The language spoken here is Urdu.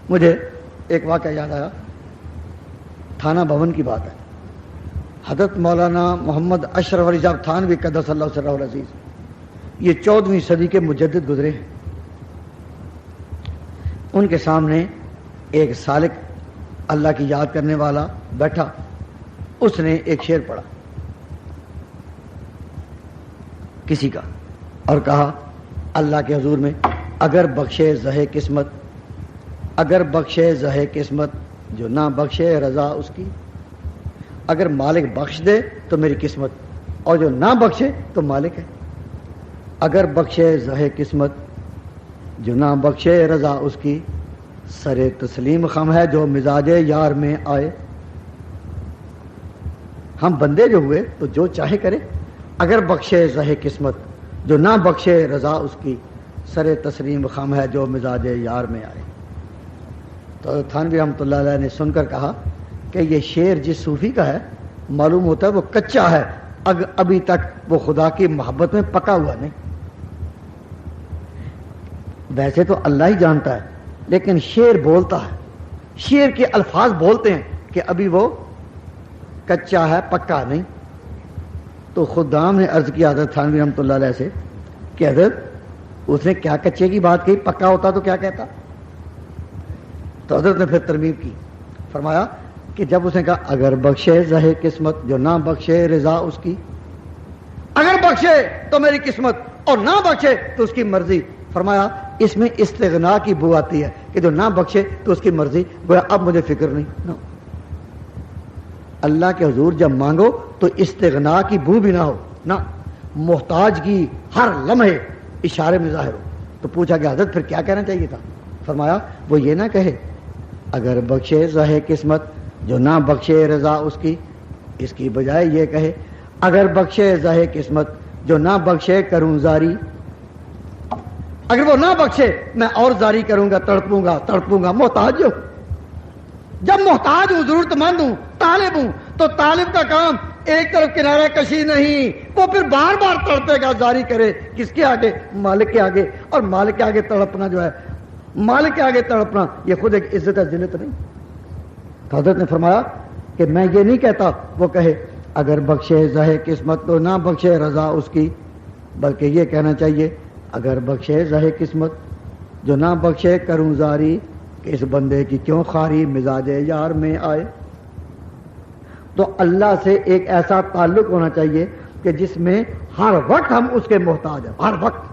مجھے ایک واقعہ یاد آیا، تھانہ بھون کی بات ہے۔ حضرت مولانا محمد اشرف علی صاحب تھانوی قدس اللہ سرہ العزیز، یہ 14ویں صدی کے مجدد گزرے ہیں۔ ان کے سامنے ایک سالک اللہ کی یاد کرنے والا بیٹھا، اس نے ایک شعر پڑھا کسی کا اور کہا اللہ کے حضور میں، اگر بخشے زہے قسمت، اگر بخشے زہے قسمت، جو نہ بخشے رضا اس کی، اگر مالک بخش دے تو میری قسمت، اور جو نہ بخشے تو مالک ہے۔ اگر بخشے زہے قسمت، جو نہ بخشے رضا اس کی، سر تسلیم خم ہے جو مزاج یار میں آئے۔ ہم بندے جو ہوئے تو جو چاہے کرے، اگر بخشے زہے قسمت، جو نہ بخشے رضا اس کی، سر تسلیم خم ہے جو مزاج یار میں آئے۔ تو تھانوی رحمۃ اللہ علیہ نے سن کر کہا کہ یہ شعر جس صوفی کا ہے، معلوم ہوتا ہے وہ کچا ہے، ابھی تک وہ خدا کی محبت میں پکا ہوا نہیں۔ ویسے تو اللہ ہی جانتا ہے، لیکن شعر بولتا ہے، شعر کے الفاظ بولتے ہیں کہ ابھی وہ کچا ہے، پکا نہیں۔ تو خدام نے عرض کیا حضرت تھانوی رحمۃ اللہ علیہ سے کہ حضرت اس نے کیا کچے کی بات کہی، پکا ہوتا تو کیا کہتا؟ تو حضرت نے پھر ترمیم کی، فرمایا کہ جب اس نے کہا اگر بخشے زہے قسمت، جو نہ بخشے رضا اس کی، اگر بخشے تو میری قسمت اور نہ بخشے تو اس کی مرضی، فرمایا اس میں استغنا کی بو آتی ہے کہ جو نہ بخشے تو اس کی مرضی، گویا اب مجھے فکر نہیں۔ نہ اللہ کے حضور جب مانگو تو استغنا کی بو بھی نہ ہو، نہ محتاج کی ہر لمحے اشارے میں ظاہر ہو۔ تو پوچھا کہ حضرت پھر کیا کہنا چاہیے تھا؟ فرمایا وہ یہ نہ کہے اگر بخشے زہے قسمت، جو نہ بخشے رضا اس کی، اس کی بجائے یہ کہے اگر بخشے زہے قسمت، جو نہ بخشے کروں زاری۔ اگر وہ نہ بخشے میں اور زاری کروں گا، تڑپوں گا تڑپوں گا، محتاج ہوں۔ جب محتاج ہوں، ضرورت مند ہوں، طالب ہوں، تو طالب کا کام ایک طرف کنارہ کشی نہیں، وہ پھر بار بار تڑپے گا، زاری کرے کس کے آگے؟ مالک کے آگے۔ اور مالک کے آگے تڑپنا جو ہے، مالک کے آگے تڑپنا یہ خود ایک عزت ہے، ذلت نہیں۔ تو حضرت نے فرمایا کہ میں یہ نہیں کہتا وہ کہے اگر بخشے زہے قسمت تو نہ بخشے رضا اس کی، بلکہ یہ کہنا چاہیے اگر بخشے زہے قسمت، جو نہ بخشے کروں زاری، کہ اس بندے کی کیوں خاری مزاج یار میں آئے۔ تو اللہ سے ایک ایسا تعلق ہونا چاہیے کہ جس میں ہر وقت ہم اس کے محتاج ہیں، ہر وقت۔